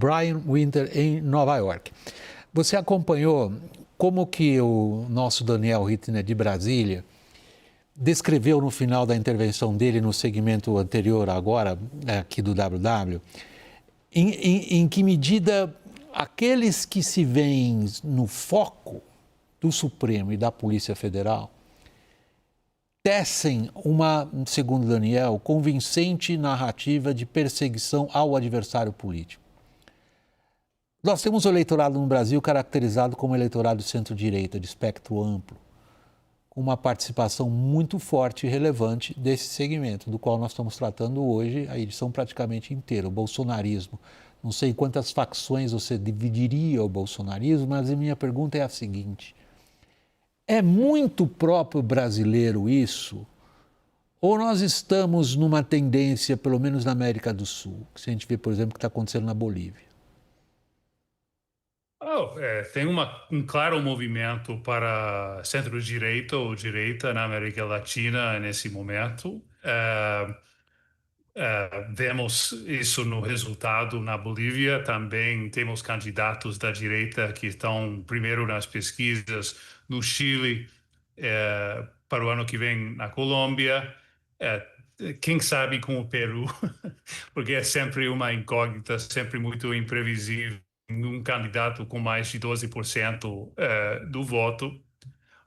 Brian Winter, em Nova York. Você acompanhou como que o nosso Daniel Rittner de Brasília descreveu no final da intervenção dele no segmento anterior agora, aqui do WW, em que medida aqueles que se veem no foco do Supremo e da Polícia Federal tecem uma, segundo Daniel, convincente narrativa de perseguição ao adversário político. Nós temos o eleitorado no Brasil caracterizado como eleitorado de centro-direita, de espectro amplo, com uma participação muito forte e relevante desse segmento, do qual nós estamos tratando hoje, a edição praticamente inteira, o bolsonarismo. Não sei quantas facções você dividiria o bolsonarismo, mas a minha pergunta é a seguinte: é muito próprio brasileiro isso? Ou nós estamos numa tendência, pelo menos na América do Sul, que se a gente vê, por exemplo, o que está acontecendo na Bolívia? Tem um claro movimento para centro-direita ou direita na América Latina nesse momento. Vemos isso no resultado na Bolívia. Também temos candidatos da direita que estão primeiro nas pesquisas no Chile, para o ano que vem na Colômbia. Quem sabe com o Peru, porque é sempre uma incógnita, sempre muito imprevisível. Um candidato com mais de 12% do voto,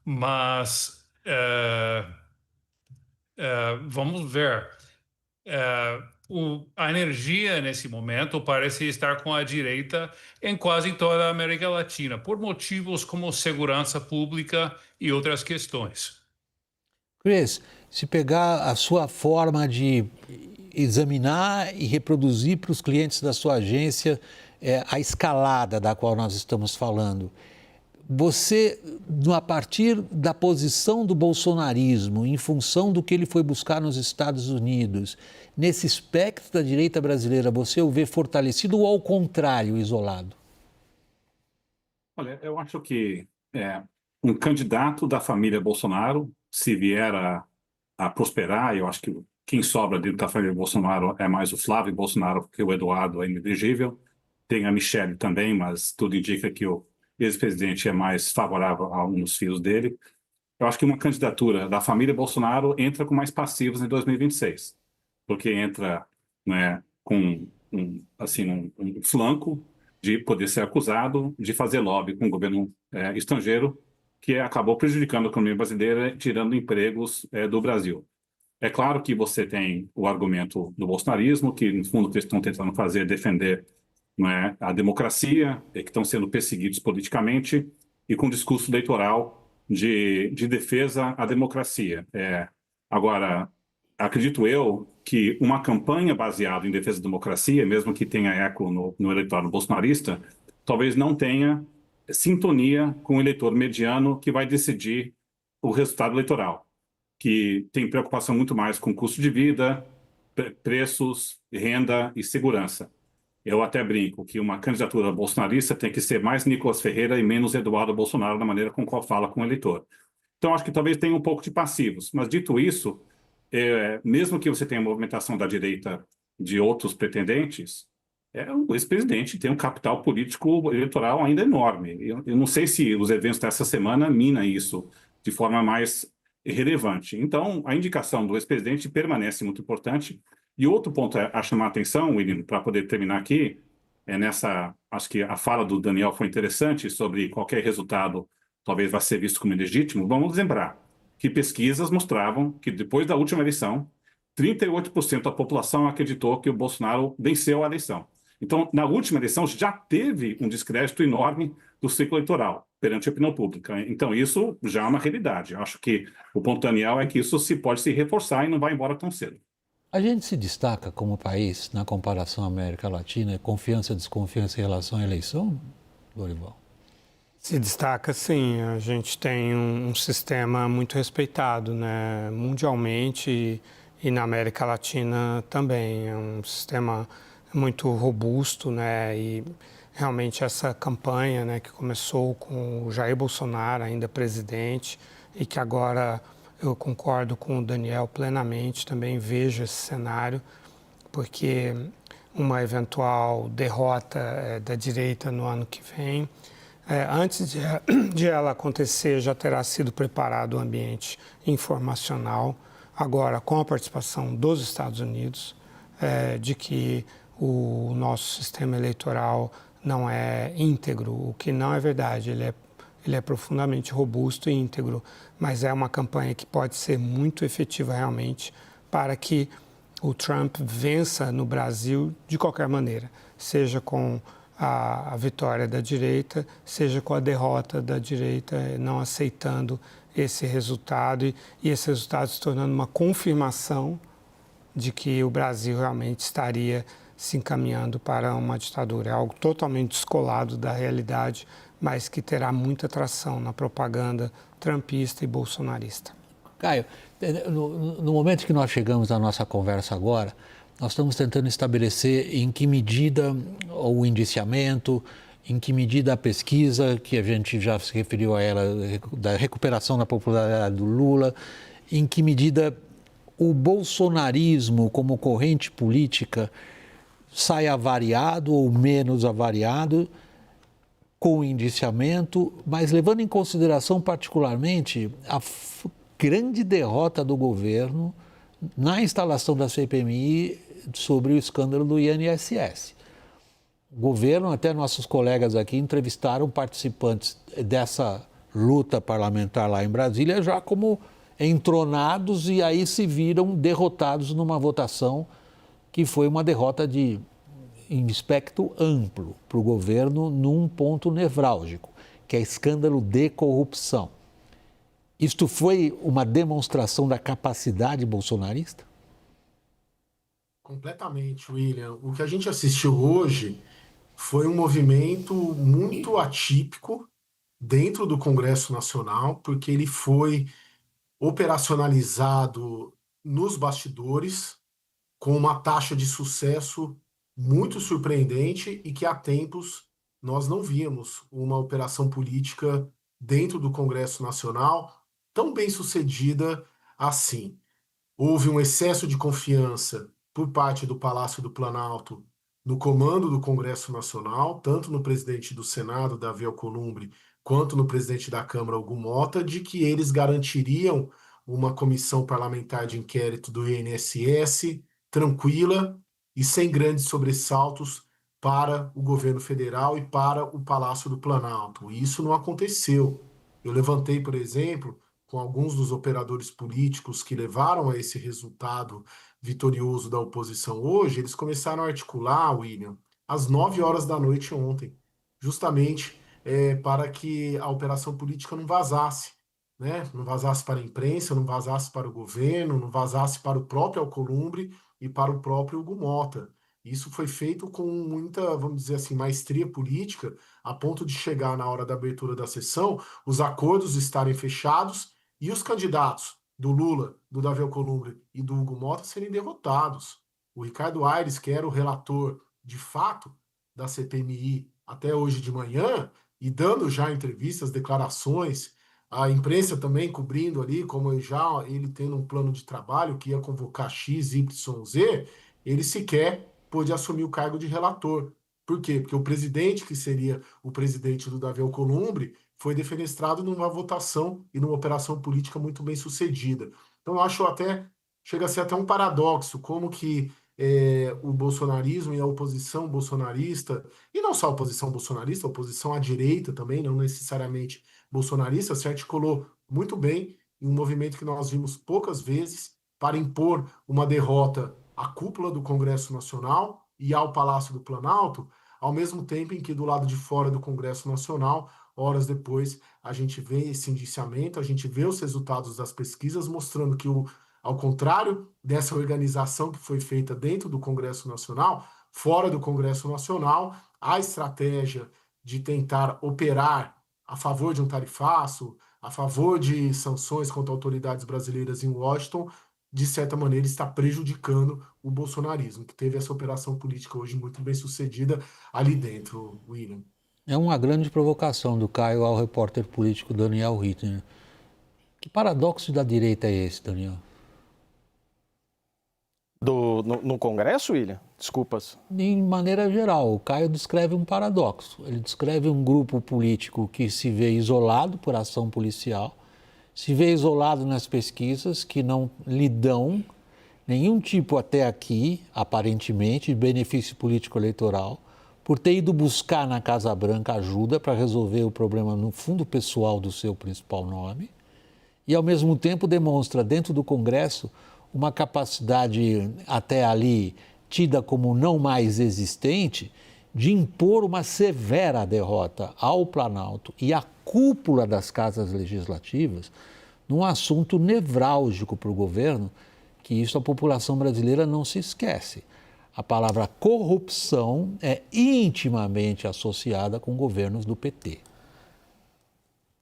mas vamos ver. A energia nesse momento parece estar com a direita em quase toda a América Latina, por motivos como segurança pública e outras questões. Chris, se pegar a sua forma de examinar e reproduzir para os clientes da sua agência a escalada da qual nós estamos falando, você, a partir da posição do bolsonarismo, em função do que ele foi buscar nos Estados Unidos, nesse espectro da direita brasileira, você o vê fortalecido ou, ao contrário, isolado? Olha, eu acho que um candidato da família Bolsonaro, se vier a prosperar, eu acho que quem sobra dentro da família Bolsonaro é mais o Flávio Bolsonaro, porque o Eduardo é inelegível. Tem a Michelle também, mas tudo indica que o ex-presidente é mais favorável a um dos filhos dele. Eu acho que uma candidatura da família Bolsonaro entra com mais passivos em 2026, porque entra, né, com um flanco de poder ser acusado de fazer lobby com o governo estrangeiro, que acabou prejudicando a economia brasileira, tirando empregos do Brasil. É claro que você tem o argumento do bolsonarismo, que no fundo o que eles estão tentando fazer é defender, não é, a democracia, que estão sendo perseguidos politicamente, e com discurso eleitoral de defesa à democracia. Agora, acredito eu que uma campanha baseada em defesa da democracia, mesmo que tenha eco no eleitorado bolsonarista, talvez não tenha sintonia com o eleitor mediano que vai decidir o resultado eleitoral, que tem preocupação muito mais com custo de vida, preços, renda e segurança. Eu até brinco que uma candidatura bolsonarista tem que ser mais Nicolas Ferreira e menos Eduardo Bolsonaro na maneira com qual fala com o eleitor. Então, acho que talvez tenha um pouco de passivos. Mas, dito isso, mesmo que você tenha movimentação da direita de outros pretendentes, o ex-presidente tem um capital político eleitoral ainda enorme. Eu não sei se os eventos dessa semana minam isso de forma mais relevante. Então, a indicação do ex-presidente permanece muito importante. E outro ponto a chamar a atenção, William, para poder terminar aqui, acho que a fala do Daniel foi interessante sobre qualquer resultado talvez vá ser visto como ilegítimo. Vamos lembrar que pesquisas mostravam que depois da última eleição, 38% da população acreditou que o Bolsonaro venceu a eleição. Então, na última eleição, já teve um descrédito enorme do ciclo eleitoral perante a opinião pública. Então, isso já é uma realidade. Eu acho que o ponto, Daniel, é que isso pode se reforçar e não vai embora tão cedo. A gente se destaca como país, na comparação à América Latina, confiança, desconfiança em relação à eleição, Lorival? Se destaca, sim. A gente tem um sistema muito respeitado, né, mundialmente e na América Latina também. É um sistema muito robusto, né, e realmente essa campanha, né, que começou com o Jair Bolsonaro ainda presidente e que agora eu concordo com o Daniel plenamente, também vejo esse cenário, porque uma eventual derrota da direita no ano que vem. Antes de ela acontecer, já terá sido preparado o ambiente informacional, agora com a participação dos Estados Unidos, de que o nosso sistema eleitoral não é íntegro, o que não é verdade, ele é profundamente robusto e íntegro, mas é uma campanha que pode ser muito efetiva realmente para que o Trump vença no Brasil de qualquer maneira, seja com a vitória da direita, seja com a derrota da direita, não aceitando esse resultado e esse resultado se tornando uma confirmação de que o Brasil realmente estaria se encaminhando para uma ditadura. É algo totalmente descolado da realidade, mas que terá muita atração na propaganda trumpista e bolsonarista. Caio, no momento que nós chegamos à nossa conversa agora, nós estamos tentando estabelecer em que medida o indiciamento, em que medida a pesquisa, que a gente já se referiu a ela, da recuperação da popularidade do Lula, em que medida o bolsonarismo como corrente política sai avariado ou menos avariado com o indiciamento, mas levando em consideração particularmente a grande derrota do governo na instalação da CPMI sobre o escândalo do INSS. O governo, até nossos colegas aqui entrevistaram participantes dessa luta parlamentar lá em Brasília já como entronados e aí se viram derrotados numa votação que foi uma derrota em espectro amplo para o governo num ponto nevrálgico, que é escândalo de corrupção. Isto foi uma demonstração da capacidade bolsonarista? Completamente, William. O que a gente assistiu hoje foi um movimento muito atípico dentro do Congresso Nacional, porque ele foi operacionalizado nos bastidores com uma taxa de sucesso muito surpreendente e que há tempos nós não víamos uma operação política dentro do Congresso Nacional tão bem sucedida assim. Houve um excesso de confiança por parte do Palácio do Planalto no comando do Congresso Nacional, tanto no presidente do Senado, Davi Alcolumbre, quanto no presidente da Câmara, Hugo Mota, de que eles garantiriam uma comissão parlamentar de inquérito do INSS tranquila e sem grandes sobressaltos para o governo federal e para o Palácio do Planalto. E isso não aconteceu. Eu levantei, por exemplo, com alguns dos operadores políticos que levaram a esse resultado vitorioso da oposição hoje, eles começaram a articular, William, às 9 horas da noite ontem, justamente para que a operação política não vazasse, né? Não vazasse para a imprensa, não vazasse para o governo, não vazasse para o próprio Alcolumbre e para o próprio Hugo Mota. Isso foi feito com muita, vamos dizer assim, maestria política, a ponto de chegar na hora da abertura da sessão, os acordos estarem fechados e os candidatos do Lula, do Davi Alcolumbre e do Hugo Mota serem derrotados. O Ricardo Aires, que era o relator de fato da CPMI até hoje de manhã, e dando já entrevistas, declarações, a imprensa também cobrindo ali, como já ele tendo um plano de trabalho que ia convocar X, Y, Z, ele sequer pôde assumir o cargo de relator. Por quê? Porque o presidente, que seria o presidente do Davi Alcolumbre, foi defenestrado numa votação e numa operação política muito bem sucedida. Então, eu acho até, chega a ser até um paradoxo, como que o bolsonarismo e a oposição bolsonarista, e não só a oposição bolsonarista, a oposição à direita também, não necessariamente bolsonarista, se articulou muito bem em um movimento que nós vimos poucas vezes para impor uma derrota à cúpula do Congresso Nacional e ao Palácio do Planalto, ao mesmo tempo em que do lado de fora do Congresso Nacional, horas depois, a gente vê esse indiciamento, a gente vê os resultados das pesquisas mostrando que, ao contrário dessa organização que foi feita dentro do Congresso Nacional, fora do Congresso Nacional, a estratégia de tentar operar a favor de um tarifaço, a favor de sanções contra autoridades brasileiras em Washington, de certa maneira está prejudicando o bolsonarismo, que teve essa operação política hoje muito bem sucedida ali dentro, William. É uma grande provocação do Caio ao repórter político Daniel Rittner. Que paradoxo da direita é esse, Daniel? No Congresso, William? Desculpas. De maneira geral, o Caio descreve um paradoxo. Ele descreve um grupo político que se vê isolado por ação policial, se vê isolado nas pesquisas que não lhe dão nenhum tipo até aqui, aparentemente, de benefício político-eleitoral, por ter ido buscar na Casa Branca ajuda para resolver o problema no fundo pessoal do seu principal nome, e ao mesmo tempo demonstra dentro do Congresso uma capacidade até ali tida como não mais existente de impor uma severa derrota ao Planalto e à cúpula das casas legislativas num assunto nevrálgico para o governo, que isso a população brasileira não se esquece. A palavra corrupção é intimamente associada com governos do PT.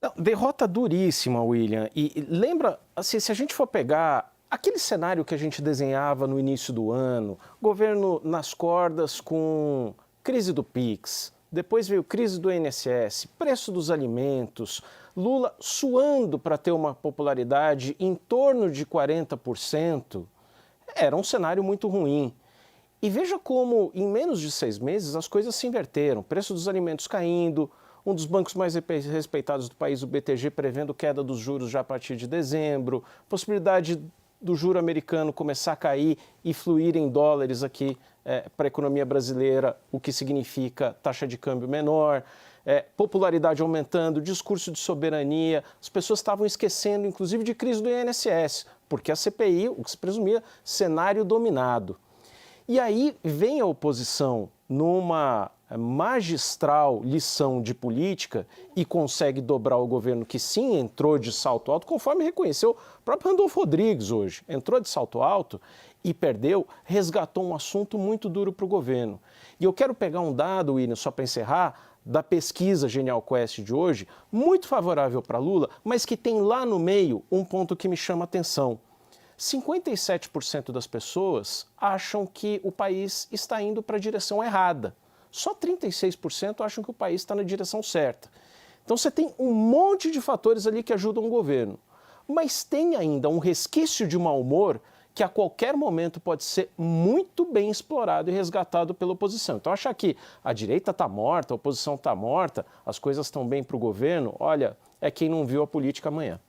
Não, derrota duríssima, William. E lembra, assim, se a gente for pegar aquele cenário que a gente desenhava no início do ano, governo nas cordas com crise do Pix, depois veio crise do INSS, preço dos alimentos, Lula suando para ter uma popularidade em torno de 40%, era um cenário muito ruim. E veja como, em menos de 6 meses, as coisas se inverteram. Preço dos alimentos caindo, um dos bancos mais respeitados do país, o BTG, prevendo queda dos juros já a partir de dezembro, possibilidade do juro americano começar a cair e fluir em dólares aqui para a economia brasileira, o que significa taxa de câmbio menor, popularidade aumentando, discurso de soberania. As pessoas estavam esquecendo, inclusive, de crise do INSS, porque a CPI, o que se presumia, cenário dominado. E aí vem a oposição numa magistral lição de política e consegue dobrar o governo que sim entrou de salto alto, conforme reconheceu o próprio Randolfo Rodrigues hoje. Entrou de salto alto e perdeu, resgatou um assunto muito duro para o governo. E eu quero pegar um dado, William, só para encerrar, da pesquisa Genial Quest de hoje, muito favorável para Lula, mas que tem lá no meio um ponto que me chama a atenção. 57% das pessoas acham que o país está indo para a direção errada. Só 36% acham que o país está na direção certa. Então você tem um monte de fatores ali que ajudam o governo. Mas tem ainda um resquício de mau humor que a qualquer momento pode ser muito bem explorado e resgatado pela oposição. Então achar que a direita está morta, a oposição está morta, as coisas estão bem para o governo, olha, é quem não viu a política amanhã.